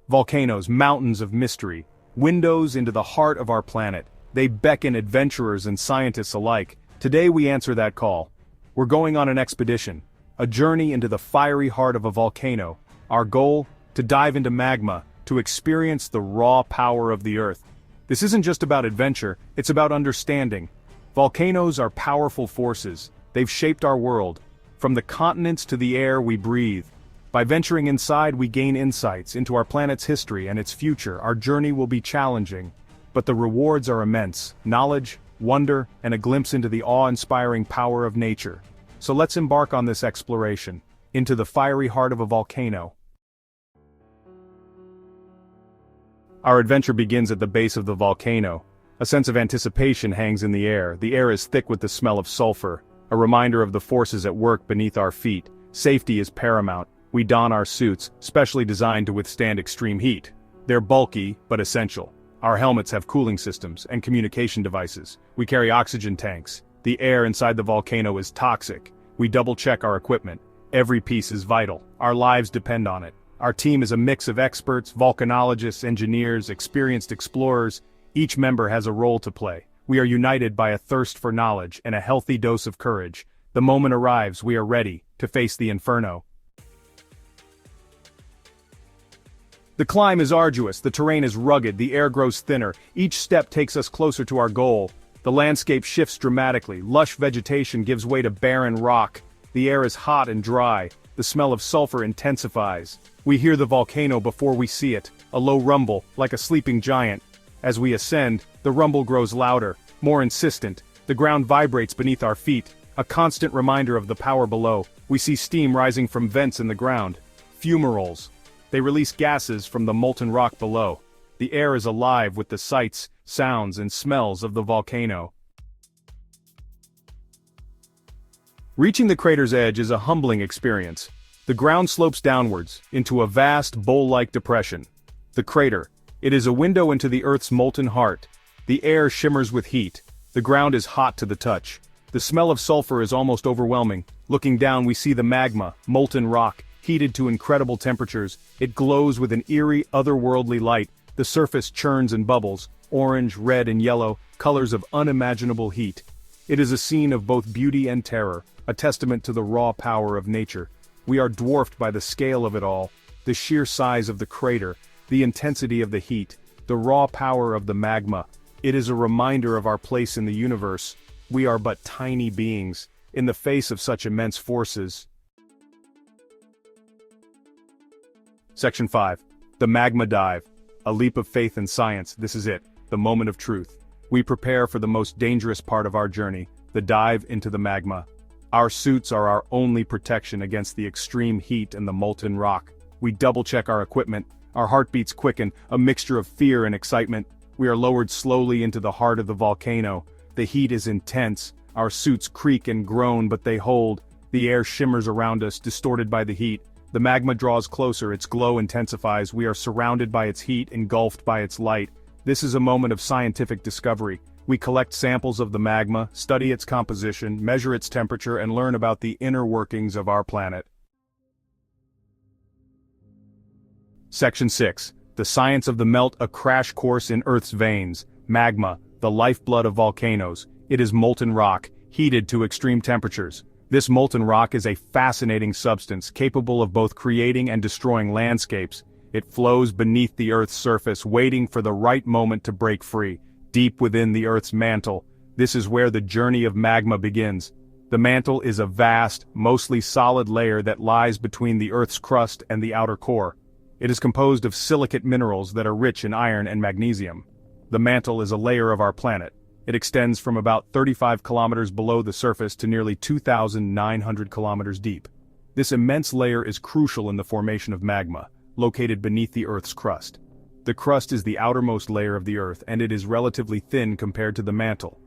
Volcanoes, mountains of mystery, windows into the heart of our planet. They beckon adventurers and scientists alike. Today we answer that call. We're going on an expedition, a journey into the fiery heart of a volcano. Our goal? To dive into magma, to experience the raw power of the earth. This isn't just about adventure, it's about understanding. Volcanoes are powerful forces. They've shaped our world, from the continents to the air we breathe. By venturing inside, we gain insights into our planet's history and its future. Our journey will be challenging, but the rewards are immense: knowledge, wonder, and a glimpse into the awe-inspiring power of nature. So let's embark on this exploration, into the fiery heart of a volcano. Our adventure begins at the base of the volcano. A sense of anticipation hangs in the air. The air is thick with the smell of sulfur, a reminder of the forces at work beneath our feet. Safety is paramount. We don our suits, specially designed to withstand extreme heat. They're bulky, but essential. Our helmets have cooling systems and communication devices. We carry oxygen tanks. The air inside the volcano is toxic. We double-check our equipment. Every piece is vital. Our lives depend on it. Our team is a mix of experts, volcanologists, engineers, experienced explorers. Each member has a role to play. We are united by a thirst for knowledge and a healthy dose of courage. The moment arrives, we are ready to face the Inferno. The climb is arduous, the terrain is rugged, the air grows thinner. Each step takes us closer to our goal. The landscape shifts dramatically. Lush vegetation gives way to barren rock. The air is hot and dry. The smell of sulfur intensifies. We hear the volcano before we see it, a low rumble, like a sleeping giant. As we ascend, the rumble grows louder, more insistent. The ground vibrates beneath our feet, a constant reminder of the power below. We see steam rising from vents in the ground. Fumaroles. They release gases from the molten rock below. The air is alive with the sights, sounds, and smells of the volcano. Reaching the crater's edge is a humbling experience. The ground slopes downwards, into a vast, bowl-like depression. The crater. It is a window into the Earth's molten heart. The air shimmers with heat. The ground is hot to the touch. The smell of sulfur is almost overwhelming. Looking down, we see the magma, molten rock, heated to incredible temperatures. It glows with an eerie, otherworldly light. The surface churns and bubbles, orange, red, and yellow, colors of unimaginable heat. It is a scene of both beauty and terror, a testament to the raw power of nature. We are dwarfed by the scale of it all, the sheer size of the crater, the intensity of the heat, the raw power of the magma. It is a reminder of our place in the universe. We are but tiny beings, in the face of such immense forces. Section 5. The Magma Dive. A leap of faith and science. This is it, the moment of truth. We prepare for the most dangerous part of our journey, the dive into the magma. Our suits are our only protection against the extreme heat and the molten rock. We double-check our equipment. Our heartbeats quicken, a mixture of fear and excitement. We are lowered slowly into the heart of the volcano. The heat is intense. Our suits creak and groan, but they hold. The air shimmers around us, distorted by the heat. The magma draws closer, its glow intensifies. We are surrounded by its heat, engulfed by its light. This is a moment of scientific discovery. We collect samples of the magma, study its composition, measure its temperature, and learn about the inner workings of our planet. Section 6. The Science of the Melt, a crash course in Earth's veins. Magma, the lifeblood of volcanoes. It is molten rock, heated to extreme temperatures. This molten rock is a fascinating substance, capable of both creating and destroying landscapes. It flows beneath the Earth's surface, waiting for the right moment to break free. Deep within the Earth's mantle, this is where the journey of magma begins. The mantle is a vast, mostly solid layer that lies between the Earth's crust and the outer core. It is composed of silicate minerals that are rich in iron and magnesium. The mantle is a layer of our planet. It extends from about 35 kilometers below the surface to nearly 2,900 kilometers deep. This immense layer is crucial in the formation of magma, located beneath the Earth's crust. The crust is the outermost layer of the Earth, and it is relatively thin compared to the mantle.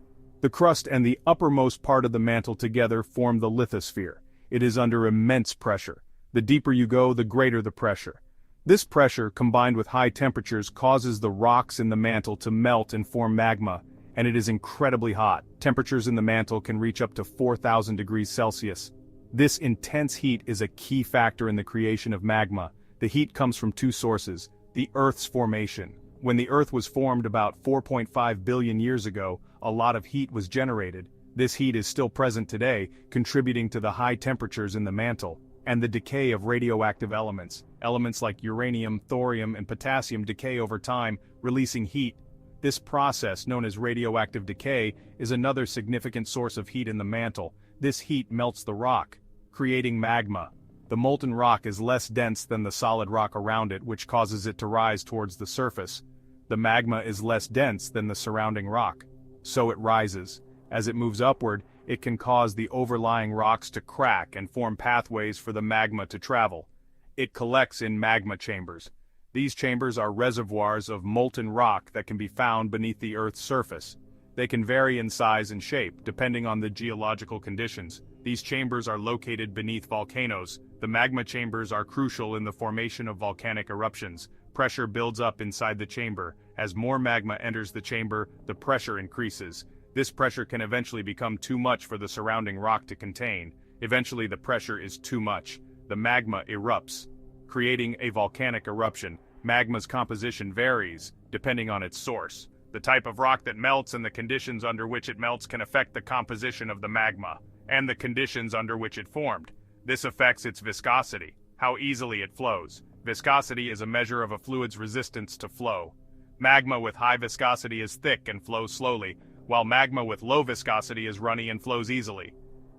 The crust and the uppermost part of the mantle together form the lithosphere. It is under immense pressure. The deeper you go, the greater the pressure. This pressure, combined with high temperatures, causes the rocks in the mantle to melt and form magma, and it is incredibly hot. Temperatures in the mantle can reach up to 4,000 degrees Celsius. This intense heat is a key factor in the creation of magma. The heat comes from two sources: The Earth's formation. When the Earth was formed about 4.5 billion years ago, a lot of heat was generated. This heat is still present today, contributing to the high temperatures in the mantle, and the decay of radioactive elements. Elements like uranium, thorium, and potassium decay over time, releasing heat. This process, known as radioactive decay, is another significant source of heat in the mantle. This heat melts the rock, creating magma. The molten rock is less dense than the solid rock around it, which causes it to rise towards the surface. The magma is less dense than the surrounding rock, so it rises. As it moves upward, it can cause the overlying rocks to crack and form pathways for the magma to travel. It collects in magma chambers. These chambers are reservoirs of molten rock that can be found beneath the Earth's surface. They can vary in size and shape, depending on the geological conditions. These chambers are located beneath volcanoes. The magma chambers are crucial in the formation of volcanic eruptions. Pressure builds up inside the chamber. As more magma enters the chamber, the pressure increases. This pressure can eventually become too much for the surrounding rock to contain. Eventually the pressure is too much. The magma erupts, creating a volcanic eruption. Magma's composition varies, depending on its source. The type of rock that melts and the conditions under which it melts can affect the composition of the magma, and the conditions under which it formed. This affects its viscosity, how easily it flows. Viscosity is a measure of a fluid's resistance to flow. Magma with high viscosity is thick and flows slowly, while magma with low viscosity is runny and flows easily.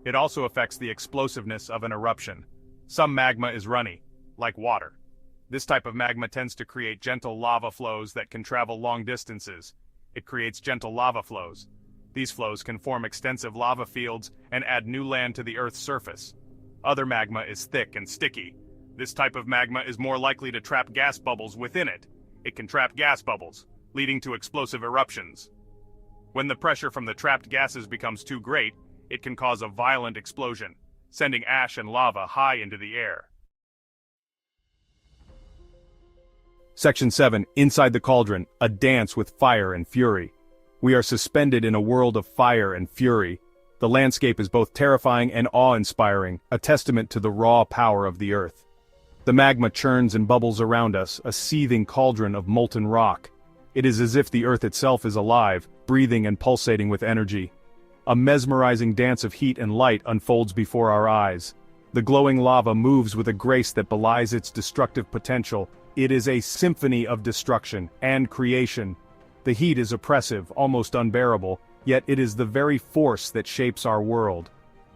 It also affects the explosiveness of an eruption. Some magma is runny, like water. This type of magma tends to create gentle lava flows that can travel long distances. It creates gentle lava flows. These flows can form extensive lava fields and add new land to the Earth's surface. Other magma is thick and sticky. This type of magma is more likely to trap gas bubbles within it. It can trap gas bubbles, leading to explosive eruptions. When the pressure from the trapped gases becomes too great, it can cause a violent explosion, sending ash and lava high into the air. Section 7. Inside the Cauldron, a dance with fire and fury. We are suspended in a world of fire and fury. The landscape is both terrifying and awe-inspiring, a testament to the raw power of the Earth. The magma churns and bubbles around us, a seething cauldron of molten rock. It is as if the Earth itself is alive, breathing and pulsating with energy. A mesmerizing dance of heat and light unfolds before our eyes. The glowing lava moves with a grace that belies its destructive potential. It is a symphony of destruction and creation. The heat is oppressive, almost unbearable, yet it is the very force that shapes our world.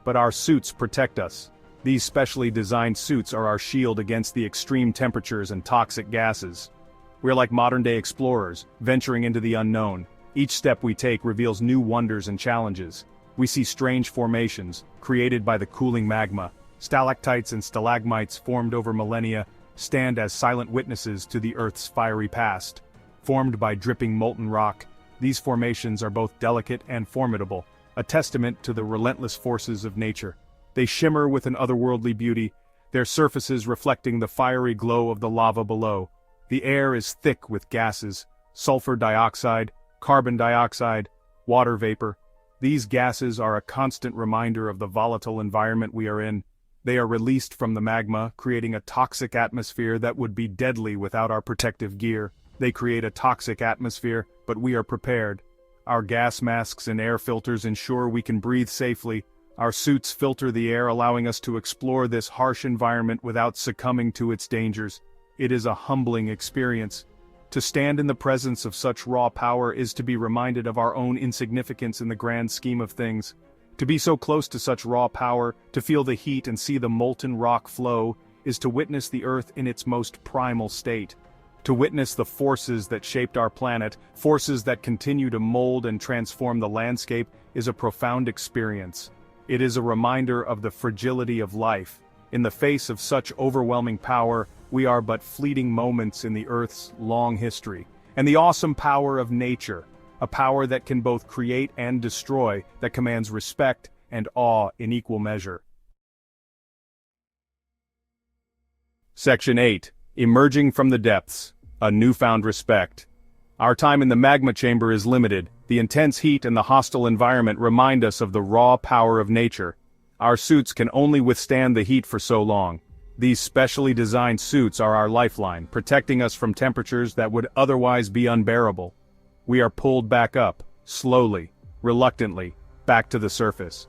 But our suits protect us. These specially designed suits are our shield against the extreme temperatures and toxic gases. We're like modern-day explorers, venturing into the unknown. Each step we take reveals new wonders and challenges. We see strange formations, created by the cooling magma. Stalactites and stalagmites formed over millennia stand as silent witnesses to the Earth's fiery past. Formed by dripping molten rock, these formations are both delicate and formidable, a testament to the relentless forces of nature. They shimmer with an otherworldly beauty, their surfaces reflecting the fiery glow of the lava below. The air is thick with gases, sulfur dioxide, carbon dioxide, water vapor. These gases are a constant reminder of the volatile environment we are in. They are released from the magma, creating a toxic atmosphere that would be deadly without our protective gear. They create a toxic atmosphere, but we are prepared. Our gas masks and air filters ensure we can breathe safely. Our suits filter the air, allowing us to explore this harsh environment without succumbing to its dangers. It is a humbling experience. To stand in the presence of such raw power is to be reminded of our own insignificance in the grand scheme of things. To be so close to such raw power, to feel the heat and see the molten rock flow, is to witness the Earth in its most primal state. To witness the forces that shaped our planet, forces that continue to mold and transform the landscape, is a profound experience. It is a reminder of the fragility of life. In the face of such overwhelming power, we are but fleeting moments in the Earth's long history. And the awesome power of nature, a power that can both create and destroy, that commands respect and awe in equal measure. Section 8. Emerging from the Depths, a Newfound Respect. Our time in the magma chamber is limited. The intense heat and the hostile environment remind us of the raw power of nature. Our suits can only withstand the heat for so long. These specially designed suits are our lifeline, protecting us from temperatures that would otherwise be unbearable. We are pulled back up, slowly, reluctantly, back to the surface.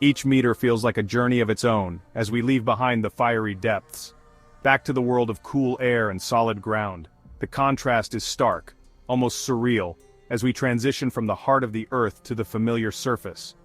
Each meter feels like a journey of its own, as we leave behind the fiery depths. Back to the world of cool air and solid ground. The contrast is stark, almost surreal, as we transition from the heart of the Earth to the familiar surface.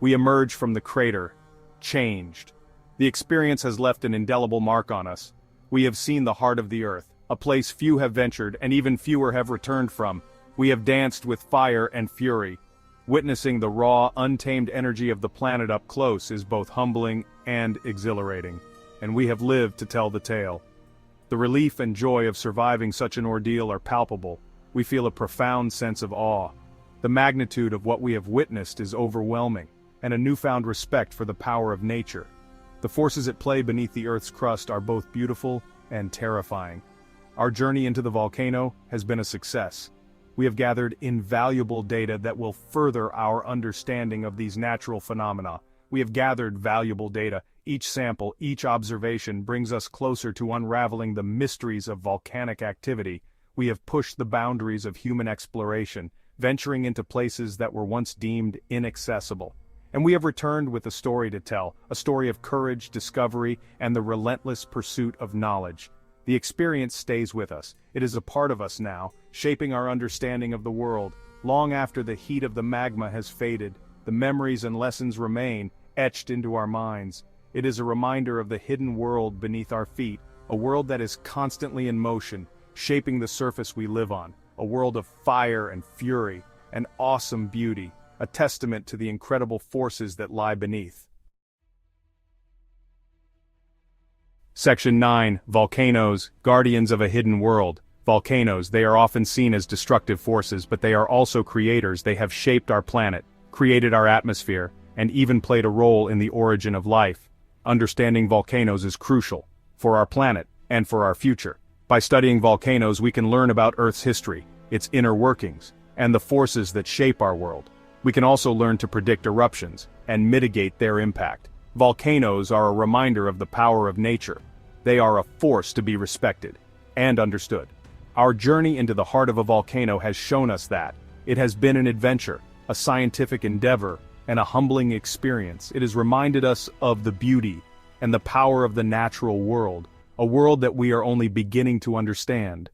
We emerge from the crater, changed. The experience has left an indelible mark on us. We have seen the heart of the Earth, a place few have ventured and even fewer have returned from. We have danced with fire and fury. Witnessing the raw, untamed energy of the planet up close is both humbling and exhilarating, and we have lived to tell the tale. The relief and joy of surviving such an ordeal are palpable. We feel a profound sense of awe. The magnitude of what we have witnessed is overwhelming, and a newfound respect for the power of nature. The forces at play beneath the Earth's crust are both beautiful and terrifying. Our journey into the volcano has been a success. We have gathered invaluable data that will further our understanding of these natural phenomena. We have gathered valuable data. Each sample, each observation brings us closer to unraveling the mysteries of volcanic activity. We have pushed the boundaries of human exploration, venturing into places that were once deemed inaccessible. And we have returned with a story to tell, a story of courage, discovery, and the relentless pursuit of knowledge. The experience stays with us. It is a part of us now, shaping our understanding of the world. Long after the heat of the magma has faded, the memories and lessons remain, etched into our minds. It is a reminder of the hidden world beneath our feet, a world that is constantly in motion, shaping the surface we live on, a world of fire and fury, and awesome beauty, a testament to the incredible forces that lie beneath. Section 9. Volcanoes, guardians of a hidden world. Volcanoes, they are often seen as destructive forces, but they are also creators. They have shaped our planet, created our atmosphere, and even played a role in the origin of life. Understanding volcanoes is crucial, for our planet, and for our future. By studying volcanoes, we can learn about Earth's history, its inner workings, and the forces that shape our world. We can also learn to predict eruptions, and mitigate their impact. Volcanoes are a reminder of the power of nature. They are a force to be respected and understood. Our journey into the heart of a volcano has shown us that. It has been an adventure, a scientific endeavor, and a humbling experience. It has reminded us of the beauty and the power of the natural world, a world that we are only beginning to understand.